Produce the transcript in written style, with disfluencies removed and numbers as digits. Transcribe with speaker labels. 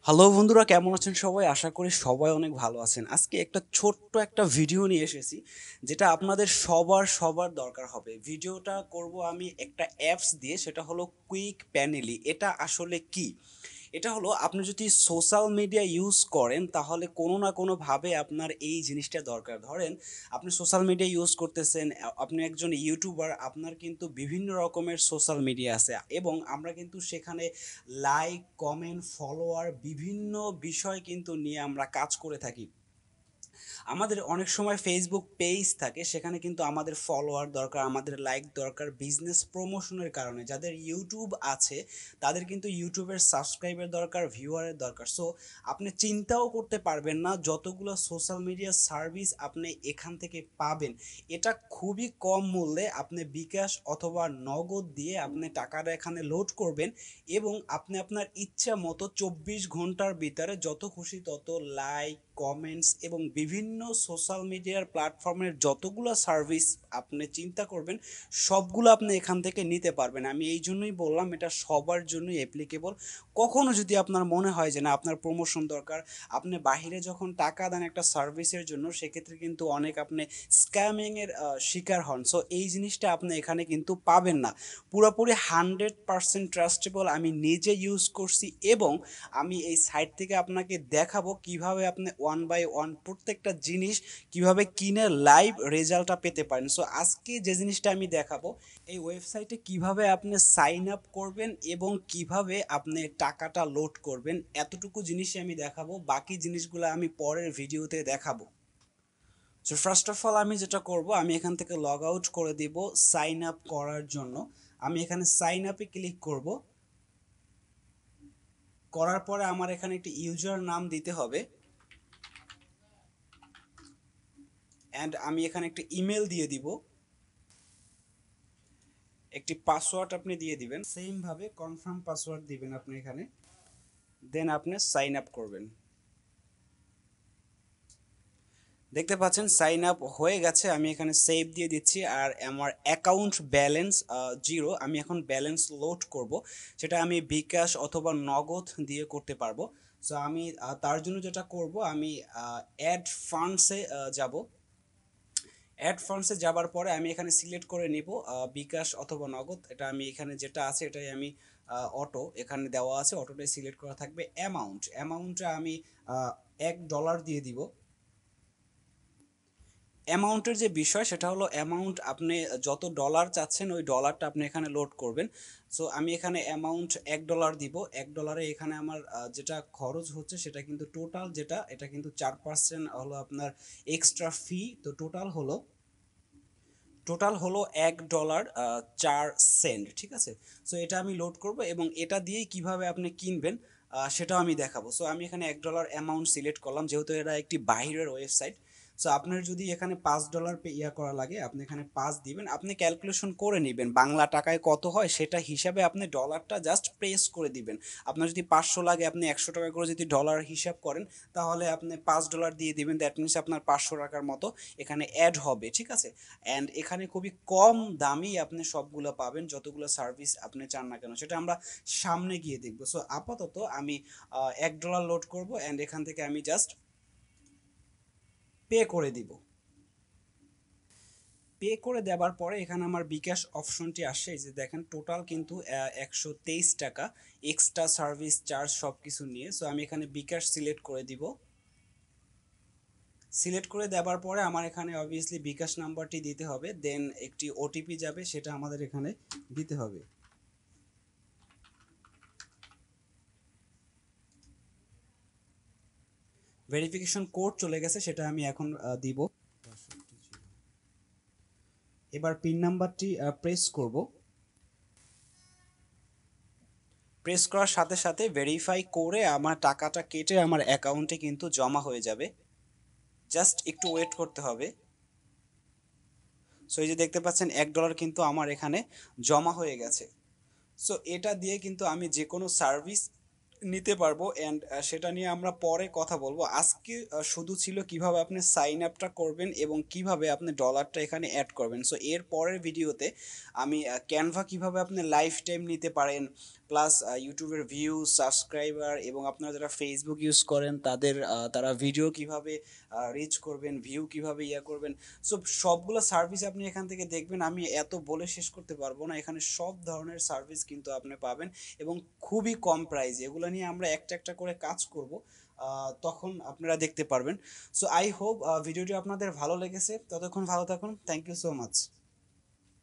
Speaker 1: Hello বন্ধুরা, কেমন আছেন সবাই? আশা করি সবাই অনেক ভালো আছেন। আজকে একটা ছোট্ট একটা ভিডিও নিয়ে এসেছি, যেটা আপনাদের সবার দরকার হবে। ভিডিওটা করব আমি একটা অ্যাপস দিয়ে, সেটা হলো কুইক প্যানেলি। এটা আসলে কি? এটা হলো, আপনি যদি সোশ্যাল মিডিয়া ইউজ করেন তাহলে কোনো না কোনোভাবে আপনার এই জিনিসটা দরকার। ধরেন আপনি সোশ্যাল মিডিয়া ইউজ করতেছেন, আপনি একজন ইউটিউবার, আপনার কিন্তু বিভিন্ন রকমের সোশ্যাল মিডিয়া আছে এবং আমরা কিন্তু সেখানে লাইক, কমেন্ট, ফলোয়ার বিভিন্ন বিষয় কিন্তু নিয়ে আমরা কাজ করে থাকি। আমাদের অনেক সময় ফেসবুক পেজ থাকে, সেখানে কিন্তু আমাদের ফলোয়ার দরকার, আমাদের লাইক দরকার বিজনেস প্রমোশনের কারণে। যাদের ইউটিউব আছে তাদের কিন্তু ইউটিউবের সাবস্ক্রাইবের দরকার, ভিউয়ারের দরকার। সো আপনি চিন্তাও করতে পারবেন না যতগুলো সোশ্যাল মিডিয়া সার্ভিস আপনি এখান থেকে পাবেন। এটা খুবই কম মূল্যে আপনি বিকাশ অথবা নগদ দিয়ে আপনি টাকাটা এখানে লোড করবেন এবং আপনি আপনার ইচ্ছা মতো 24 ঘন্টার ভিতরে যত খুশি তত লাইক, কমেন্টস এবং বিভিন্ন সোশ্যাল মিডিয়ার প্ল্যাটফর্মের যতগুলো সার্ভিস আপনি চিন্তা করবেন সবগুলো আপনি এখান থেকে নিতে পারবেন। আমি এই জন্যই বললাম এটা সবার জন্যই অ্যাপ্লিকেবল। কখনো যদি আপনার মনে হয় যে না আপনার প্রমোশন দরকার, আপনি বাহিরে যখন টাকা দেন একটা সার্ভিসের জন্য, সেক্ষেত্রে কিন্তু অনেক আপনি স্ক্যামিংয়ের শিকার হন। সো এই জিনিসটা আপনি এখানে কিন্তু পাবেন না। পুরোপুরি 100% ট্রাস্টেবল। আমি নিজে ইউজ করছি এবং আমি এই সাইট থেকে আপনাকে দেখাবো কিভাবে আপনি ওয়ান বাই ওয়ান প্রত্যেকটা জিনিস কিভাবে কিনে লাইভ রেজাল্টটা পেতে পারেন। সো আজকে যে জিনিসটা আমি দেখাবো, এই ওয়েবসাইটে কিভাবে আপনি সাইন আপ করবেন এবং কিভাবে আপনি টাকাটা লোড করবেন, এতটুকু জিনিসই আমি দেখাবো। বাকি জিনিসগুলো আমি পরের ভিডিওতে দেখাবো। সো ফার্স্ট অফ অল আমি যেটা করব, আমি এখান থেকে লগ আউট করে দিব সাইন আপ করার জন্য। আমি এখানে সাইন আপে ক্লিক করব। করার পরে আমার এখানে একটি ইউজার নাম দিতে হবে অ্যান্ড আমি এখানে একটা ইমেল দিয়ে দিব। একটি পাসওয়ার্ড আপনি দিয়ে দিবেন, সেম ভাবে কনফার্ম পাসওয়ার্ড দিবেন আপনি এখানে। দেন আপনি সাইন আপ করবেন। দেখতে পাচ্ছেন সাইন আপ হয়ে গেছে। আমি এখানে সেভ দিয়ে দিচ্ছি আর আমার অ্যাকাউন্ট ব্যালেন্স জিরো। আমি এখন ব্যালেন্স লোড করব, সেটা আমি বিকাশ অথবা নগদ দিয়ে করতে পারবো। সো আমি তার জন্য যেটা করব, আমি অ্যাড ফান্ডসে যাব। অ্যাড ফান্ডসে যাবার পরে আমি এখানে সিলেক্ট করে নিব বিকাশ অথবা নগদ। এটা আমি এখানে যেটা আছে এটাই আমি অটো এখানে দেওয়া আছে, অটোটাই সিলেক্ট করা থাকবে। অ্যামাউন্টে আমি $1 দিয়ে দিব। অ্যামাউন্টের যে বিষয় সেটা হলো, অ্যামাউন্ট আপনি যত ডলার চাচ্ছেন ওই ডলারটা আপনি এখানে লোড করবেন। সো আমি এখানে অ্যামাউন্ট $1 দিব। $1 এখানে আমার যেটা খরচ হচ্ছে সেটা কিন্তু টোটাল যেটা, এটা কিন্তু 4% হলো আপনার এক্সট্রা ফি। তো টোটাল হলো $1 4 সেন্ট, ঠিক আছে। সো এটা আমি লোড করব এবং এটা দিয়েই কিভাবে আপনি কিনবেন সেটাও আমি দেখাবো। সো আমি এখানে $1 অ্যামাউন্ট সিলেক্ট করলাম, যেহেতু এটা একটি বাইরের ওয়েবসাইট। সো আপনার যদি এখানে $5 ইয়া করা লাগে, আপনি এখানে 5 দিবেন। আপনি ক্যালকুলেশন করে নেবেন বাংলা টাকায় কত হয়, সেটা হিসাবে আপনি ডলারটা জাস্ট প্রেস করে দিবেন। আপনার যদি 500 লাগে, আপনি 100 টাকা করে যদি ডলার হিসাব করেন, তাহলে আপনি $5 দিয়ে দিবেন। দ্যাট মিনস আপনার 500 টাকার মতো এখানে অ্যাড হবে, ঠিক আছে। অ্যান্ড এখানে খুবই কম দামেই আপনি সবগুলো পাবেন, যতগুলো সার্ভিস আপনি চান না কেন, সেটা আমরা সামনে গিয়ে দেখবো। সো আপাতত আমি $1 লোড করব অ্যান্ড এখান থেকে আমি জাস্ট পে করে দিব। পে করে দেওয়ার পরে এখানে আমার বিকাশ অপশনটি আসে, এই যে দেখেন টোটাল কিন্তু 123 টাকা এক্সট্রা সার্ভিস চার্জ সব কিছু নিয়ে। সো আমি এখানে বিকাশ সিলেক্ট করে দিব। সিলেক্ট করে দেওয়ার পরে আমার এখানে অবভিয়াসলি বিকাশ নাম্বারটি দিতে হবে, দেন একটি ওটিপি যাবে, সেটা আমাদের এখানে দিতে হবে। ভেরিফিকেশন কোড চলে গেছে, সেটা আমি এখন দিব। এবার পিন নাম্বারটি প্রেস করব। প্রেস করার সাথে সাথে ভেরিফাই করে আমার টাকাটা কেটে আমার অ্যাকাউন্টে কিন্তু জমা হয়ে যাবে। জাস্ট একটু ওয়েট করতে হবে। সো এই যে দেখতে পাচ্ছেন $1 কিন্তু আমার এখানে জমা হয়ে গেছে। সো এটা দিয়ে কিন্তু আমি যে কোনো সার্ভিস নিতে পারবো অ্যান্ড সেটা নিয়ে আমরা পরে কথা বলবো। আজকে শুধু ছিল কিভাবে আপনি সাইন আপটা করবেন এবং কিভাবে আপনি ডলারটা এখানে অ্যাড করবেন। সো এর পরের ভিডিওতে আমি ক্যানভা কিভাবে আপনি লাইফ টাইম নিতে পারেন, প্লাস ইউটিউবের ভিউ, সাবস্ক্রাইবার, এবং আপনারা যারা ফেসবুক ইউজ করেন তারা ভিডিও কিভাবে রিচ করবেন, ভিউ কিভাবে করবেন। সো সবগুলো সার্ভিস আপনি এখান থেকে দেখবেন। আমি এত বলে শেষ করতে পারবো না, এখানে সব ধরনের সার্ভিস কিন্তু আপনি পাবেন এবং খুবই কম প্রাইসে। এগুলো নিয়ে আমরা একটা একটা করে কাজ করব, তখন আপনারা দেখতে পারবেন। সো আই হোপ ভিডিওটি আপনাদের ভালো লেগেছে। ততক্ষণ ভালো থাকুন। Thank you so much.